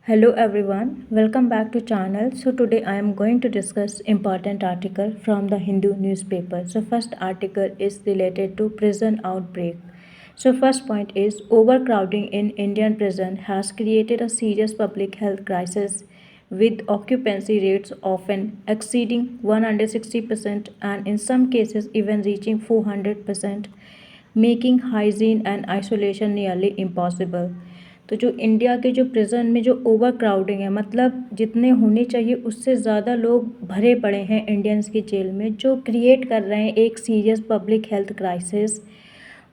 Hello everyone, welcome back to channel. So today I am going to discuss important article from the Hindu newspaper. So first article is related to prison outbreak. So first point is overcrowding in Indian prison has created a serious public health crisis with occupancy rates often exceeding 160% and in some cases even reaching 400%, making hygiene and isolation nearly impossible. तो जो India के जो prison में जो over crowding है मतलब जितने होने चाहिए उससे ज़्यादा लोग भरे पड़े हैं इंडियंस की जेल में, जो क्रिएट कर रहे हैं एक serious public health crisis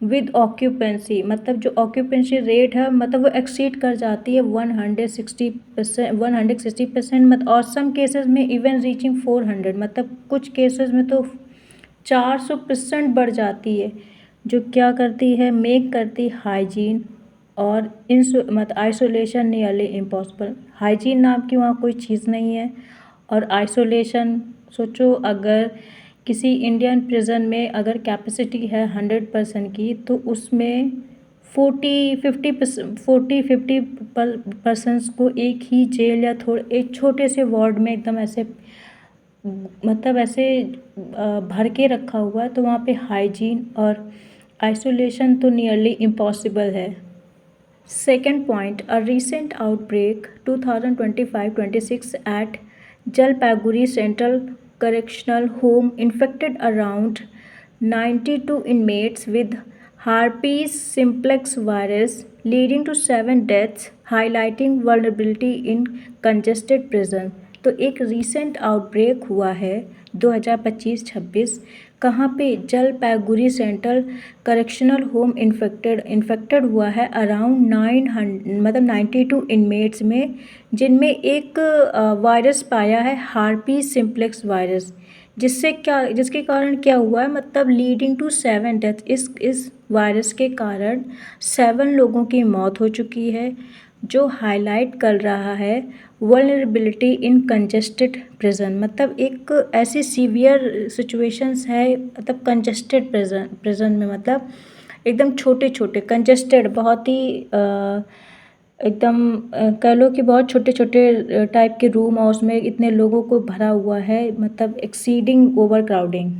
with occupancy. मतलब जो ऑक्यूपेंसी रेट है मतलब वो एक्सीड कर जाती है 160% मतलब, और सम केसेस में इवन रीचिंग 400, मतलब कुछ केसेस में तो 400% बढ़ जाती है, जो क्या करती है, मेक करती हाइजीन और मतलब आइसोलेशन नियरली इम्पॉसिबल। हाइजीन नाम की वहाँ कोई चीज़ नहीं है, और आइसोलेशन सोचो, अगर किसी इंडियन प्रिजन में अगर कैपेसिटी है 100% की तो उसमें 40-50% को एक ही जेल या थोड़े एक छोटे से वार्ड में एकदम ऐसे मतलब ऐसे भर के रखा हुआ है, तो वहाँ पे हाइजीन और आइसोलेशन तो नियरली इम्पॉसिबल है। Second point, a recent outbreak 2025-26 at Jalpaiguri Central Correctional Home infected around 92 inmates with herpes simplex virus, leading to 7 deaths, highlighting vulnerability in congested prison. तो एक रीसेंट आउटब्रेक हुआ है 2025-26, कहाँ पे, Jalpaiguri central correctional home infected हुआ है around 900 मतलब 92 inmates में, जिनमें एक वायरस पाया है हार्पीज सिम्प्लेक्स वायरस, जिसके कारण क्या हुआ है, मतलब लीडिंग टू 7 डेथ। इस वायरस के कारण 7 लोगों की मौत हो चुकी है, जो हाईलाइट कर रहा है वल्नरेबिलिटी इन कंजेस्टेड प्रिजन। मतलब एक ऐसी सीवियर सिचुएशंस है, मतलब कंजेस्टेड प्रिजन में मतलब एकदम छोटे छोटे कंजेस्टेड, बहुत ही एकदम कह लो कि बहुत छोटे छोटे टाइप के रूम और उसमें इतने लोगों को भरा हुआ है, मतलब exceeding over crowding.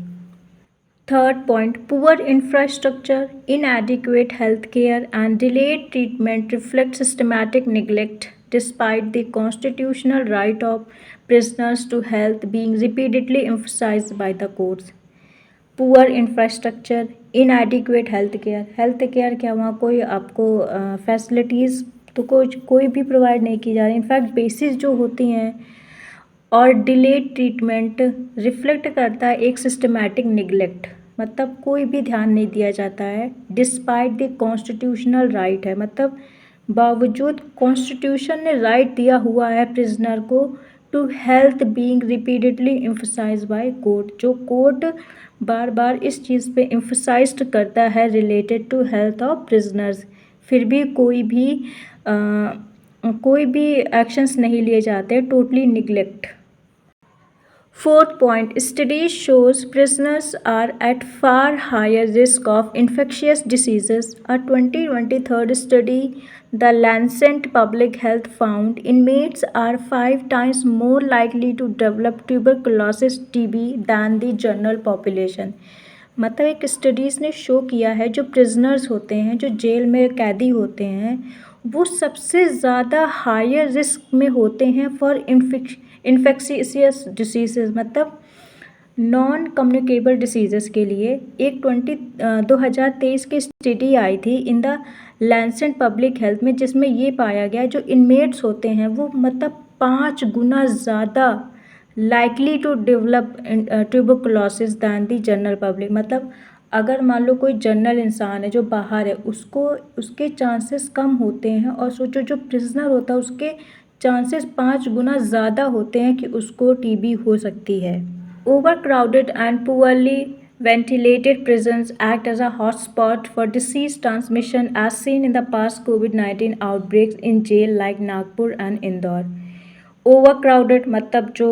Third point, poor infrastructure, inadequate healthcare, and delayed treatment reflect systematic neglect despite the constitutional right of prisoners to health being repeatedly emphasized by the courts. Poor infrastructure, इनएडिक्वेट health care क्या वहाँ कोई आपको facilities तो कोई भी provide नहीं की जा रही, इनफैक्ट बेसिस जो होती हैं, और डिलेड ट्रीटमेंट रिफ्लेक्ट करता है एक सिस्टमैटिक निगलेक्ट, मतलब कोई भी ध्यान नहीं दिया जाता है। डिस्पाइट द कॉन्स्टिट्यूशनल राइट है, मतलब बावजूद कॉन्स्टिट्यूशन ने राइट दिया हुआ है प्रिजनर को to health being repeatedly emphasise by court, जो कोर्ट बार बार इस चीज़ पे एम्फसाइज्ड करता है related to health of prisoners, फिर भी कोई भी एक्शंस नहीं लिए जाते, totally neglect. Fourth point, studies shows prisoners are at far higher risk of infectious diseases. A 2023 study, The Lancet Public Health found inmates are 5 times more likely to develop tuberculosis (TB) than the general population. मतलब एक studies ने show किया है जो prisoners होते हैं, जो jail में कैदी होते हैं, वो सबसे ज़्यादा हायर रिस्क में होते हैं फॉर इन्फेक्शियस डिसीज़, मतलब नॉन कम्युनिकेबल डिसीज़ के लिए। एक 2023 की स्टडी आई थी in the Lancet public health में, जिसमें ये पाया गया जो इनमेट्स होते हैं वो मतलब 5 गुना ज़्यादा likely to develop tuberculosis than the general public. मतलब अगर मान लो कोई जनरल इंसान है जो बाहर है, उसके चांसेस कम होते हैं, और सोचो जो प्रिजनर होता है उसके चांसेस 5 गुना ज़्यादा होते हैं कि उसको टीबी हो सकती है। Overcrowded and poorly ventilated prisons act as a hotspot for disease transmission as seen in the past COVID-19 outbreaks in jail like Nagpur and Indore. Overcrowded मतलब जो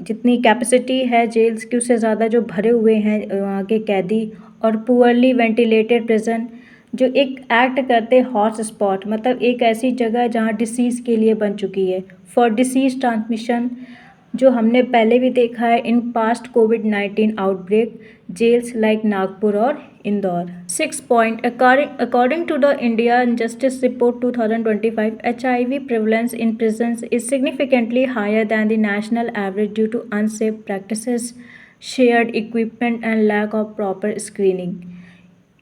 जितनी कैपेसिटी है जेल्स की उससे ज़्यादा जो भरे हुए हैं वहाँ के कैदी, और पुअरली वेंटिलेटेड प्रिजन जो एक एक्ट करते हॉट स्पॉट, मतलब एक ऐसी जगह जहाँ डिसीज़ के लिए बन चुकी है फॉर डिसीज़ ट्रांसमिशन, जो हमने पहले भी देखा है इन पास्ट कोविड-19 आउटब्रेक, जेल्स लाइक नागपुर और Indore. 6 point according to the India justice report 2025, HIV prevalence in prisons is significantly higher than the national average due to unsafe practices, shared equipment and lack of proper screening।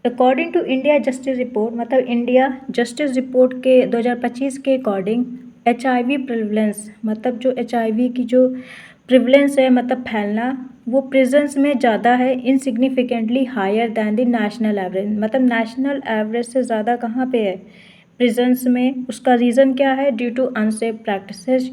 According to India justice report, मतलब India justice report के 2025 के according HIV prevalence, मतलब जो HIV की जो prevalence है, मतलब फैलना, वो प्रिजन्स में ज़्यादा है, insignificantly higher than the national average, मतलब नेशनल एवरेज से ज़्यादा कहाँ पे है, प्रिजन्स में। उसका रीज़न क्या है, due to unsafe practices,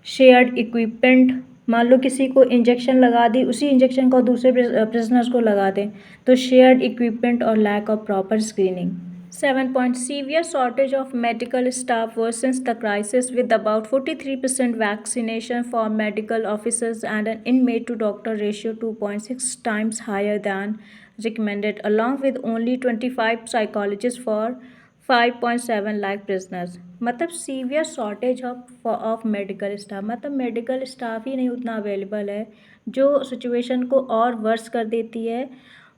shared equipment, मान लो किसी को इंजेक्शन लगा दी, उसी इंजेक्शन को दूसरे प्रिजनर्स को लगा दें, तो शेयर्ड इक्विपमेंट और lack of proper screening. 7 point severe shortage of medical staff worsens the crisis with about 43% vaccination for medical officers and an inmate to doctor ratio 2.6 times higher than recommended, along with only 25 psychologists for 5.7 lakh prisoners। मतलब severe shortage of medical staff, मतलब medical staff ही नहीं उतना available है, जो situation को और verse कर देती है।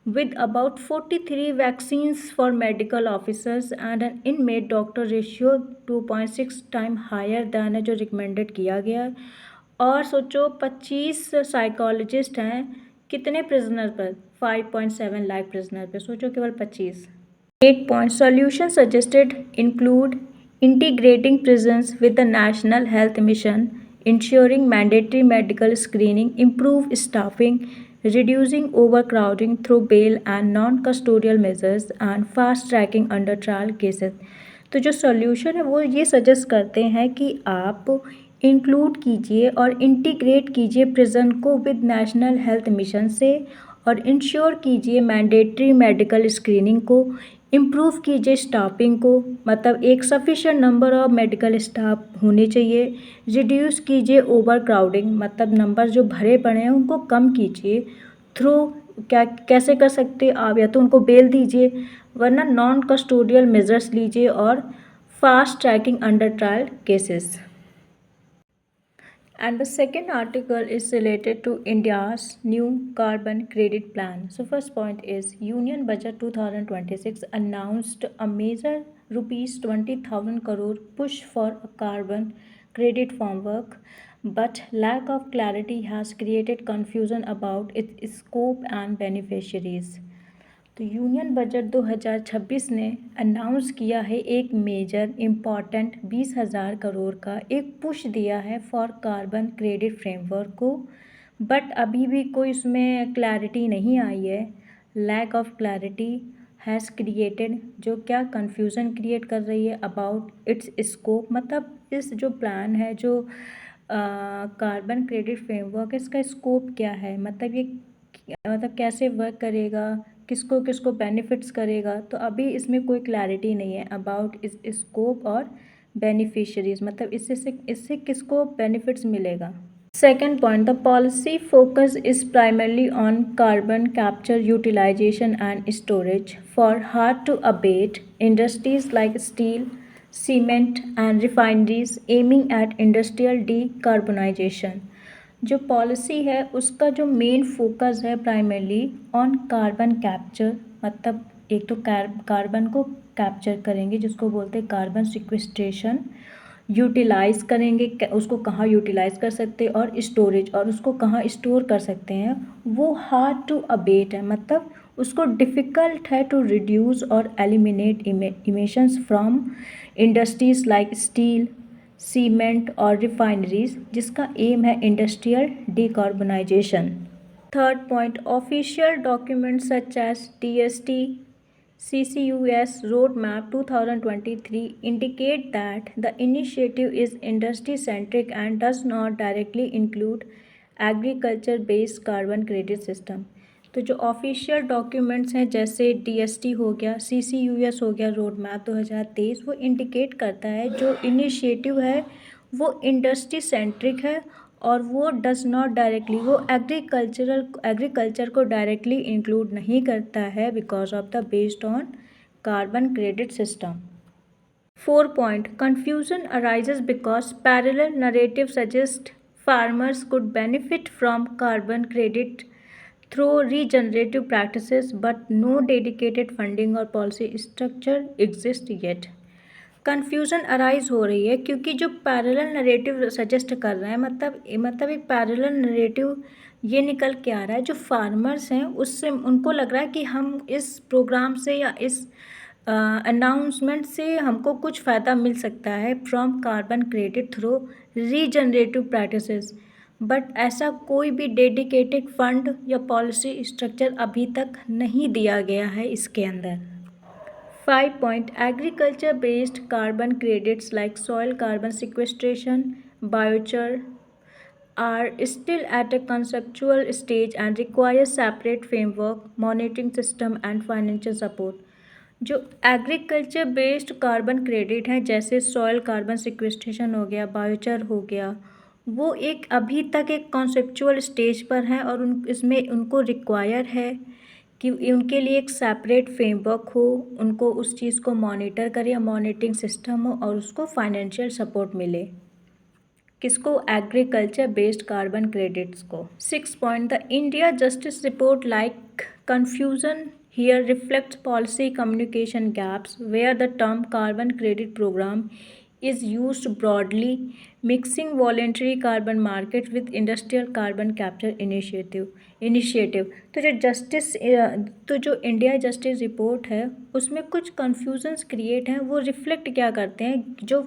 with about 43 vaccines for medical officers and an inmate doctor ratio 2.6 time higher than है जो रिकमेंडेड किया गया है। और सोचो 25 साइकोलॉजिस्ट हैं कितने प्रिजनर पर, 5.7 लाख प्रिजनर पर, सोचो केवल 25। 8 point solution suggested include integrating prisons with the national health mission, ensuring mandatory medical screening, improve staffing, reducing overcrowding through bail and non-custodial measures, and fast tracking under trial cases। तो जो solution है वो ये suggest करते हैं कि आप include कीजिए और इंटीग्रेट कीजिए प्रिजन को विद नेशनल हेल्थ मिशन से, और इंश्योर कीजिए मैंडेटरी मेडिकल स्क्रीनिंग को, इम्प्रूव कीजिए स्टाफिंग को, मतलब एक sufficient number of medical staff होने चाहिए, रिड्यूस कीजिए ओवर क्राउडिंग, मतलब नंबर जो भरे पड़े हैं उनको कम कीजिए, थ्रू क्या कैसे कर सकते हैं आप, या तो उनको बेल दीजिए वरना नॉन कस्टोडियल मेजर्स लीजिए, और fast tracking under trial cases. And the second article is related to India's new carbon credit plan. So first point is Union Budget 2026 announced a major rupees 20,000 crore push for a carbon credit framework, but lack of clarity has created confusion about its scope and beneficiaries। तो union budget 2026 ने announce किया है एक major important 20,000 crore का एक push दिया है for carbon credit framework को, बट अभी भी कोई उसमें क्लैरिटी नहीं आई है। Lack of clarity has created, जो क्या कन्फ्यूज़न क्रिएट कर रही है अबाउट इट्स स्कोप, मतलब इस जो प्लान है जो कार्बन क्रेडिट फ्रेमवर्क है इसका स्कोप क्या है, मतलब ये मतलब कैसे वर्क करेगा, किसको किसको बेनिफिट्स करेगा, तो अभी इसमें कोई क्लैरिटी नहीं है अबाउट इस स्कोप और बेनिफिशरीज, मतलब इससे किसको बेनिफिट्स मिलेगा। Second point, the policy focus is primarily on carbon capture utilisation and storage for hard to abate industries like steel, cement and refineries, aiming at industrial decarbonisation. जो policy है उसका जो main focus है primarily on carbon capture, मतलब एक तो carbon को capture करेंगे जिसको बोलते हैं कार्बन सिक्वेस्ट्रेशन, यूटिलाइज़ करेंगे उसको कहाँ यूटिलाइज़ कर सकते हैं, और स्टोरेज, और उसको कहाँ स्टोर कर सकते हैं। वो हार्ड टू अबेट है, मतलब उसको डिफ़िकल्ट है टू रिड्यूस और eliminate emissions from industries like steel, cement और रिफाइनरीज, जिसका एम है industrial decarbonisation. Third point, official documents such as DST CCUS Roadmap 2023 indicate that the initiative is industry-centric and does not directly include agriculture-based carbon credit system। तो जो official documents हैं जैसे DST हो गया, CCUS हो गया, road map 2023, वो indicate करता है जो इनिशिएटिव है वो इंडस्ट्री सेंट्रिक है, और वो डज नॉट डायरेक्टली, वो एग्रीकल्चर को डायरेक्टली इंक्लूड नहीं करता है because of the based on carbon credit system. 4 point confusion arises because parallel narratives suggest farmers could benefit from carbon credit through regenerative practices, but no dedicated funding or policy structure exists yet. Confusion arise हो रही है क्योंकि जो parallel narrative suggest कर रहे हैं मतलब एक पैरेलल नरेटिव ये निकल के आ रहा है जो फार्मर्स हैं उससे उनको लग रहा है कि हम इस प्रोग्राम से या इस अनाउंसमेंट से हमको कुछ फ़ायदा मिल सकता है from carbon credit through regenerative practices, but ऐसा कोई भी डेडिकेटेड फंड या पॉलिसी स्ट्रक्चर अभी तक नहीं दिया गया है इसके अंदर. 5 point agriculture based carbon credits like soil carbon sequestration, biochar are still at a conceptual stage and require separate framework, monitoring system and financial support. जो एग्रीकल्चर बेस्ड कार्बन क्रेडिट हैं जैसे सॉयल कार्बन सिक्वेस्ट्रेशन हो गया, biochar हो गया, वो एक अभी तक एक कॉन्सेप्चुअल स्टेज पर हैं और इसमें उनको रिक्वायर है कि उनके लिए एक सेपरेट फ्रेमवर्क हो, उनको उस चीज़ को मॉनिटर करे, मॉनिटरिंग सिस्टम हो और उसको फाइनेंशियल सपोर्ट मिले. किसको? एग्रीकल्चर बेस्ड कार्बन क्रेडिट्स को. 6 point the India justice report like confusion here reflects policy communication gaps where the term carbon credit program is used broadly, mixing voluntary carbon market with industrial carbon capture initiative. तो जो India justice report है उसमें कुछ confusions create हैं. वो reflect क्या करते हैं? जो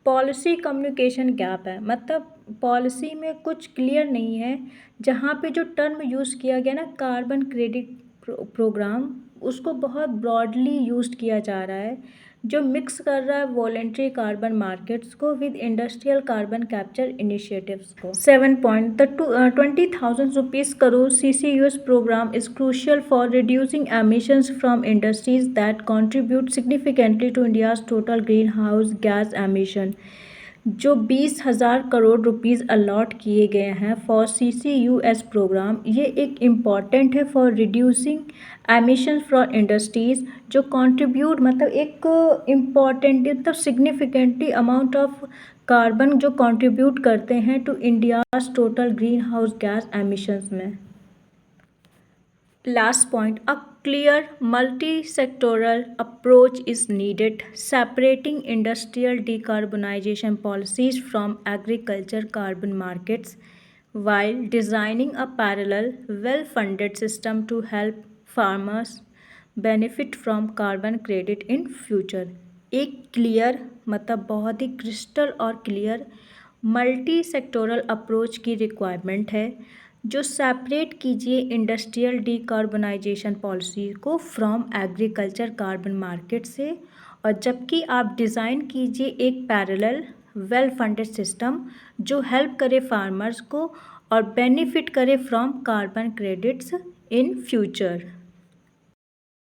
पॉलिसी कम्युनिकेशन गैप है, मतलब पॉलिसी में कुछ क्लियर नहीं है. जहाँ पे जो टर्म यूज़ किया गया ना कार्बन क्रेडिट प्रोग्राम, उसको बहुत ब्रॉडली यूज़ किया जा रहा है जो मिक्स कर रहा है वॉलेंट्री कार्बन मार्केट्स को with industrial carbon capture initiatives को. 7 point the 20,000 rupees crore CCUS programme is crucial for reducing emissions from industries that contribute significantly to India's total green house gas emission. जो 20,000 crore rupees allot किए गए हैं for CCUS programme, ये एक important है for reducing emission from industries जो contribute मतलब एक इम्पॉर्टेंट मतलब सिग्निफिकेंटली अमाउंट ऑफ कार्बन जो कंट्रीब्यूट करते हैं to India's total green house gas emissions में. Last point, a clear multi-sectoral approach is needed, separating industrial decarbonization policies from agriculture carbon markets while designing a parallel, well-funded system to help farmers benefit from carbon credit in future. एक clear मतलब बहुत ही crystal और clear multi sectoral approach की requirement है जो separate कीजिए industrial decarbonisation policy को from agriculture carbon market से, और जबकि आप डिज़ाइन कीजिए एक पैरेलल वेल फंडेड सिस्टम जो हेल्प करे फार्मर्स को और बेनिफिट करे from carbon credits in future.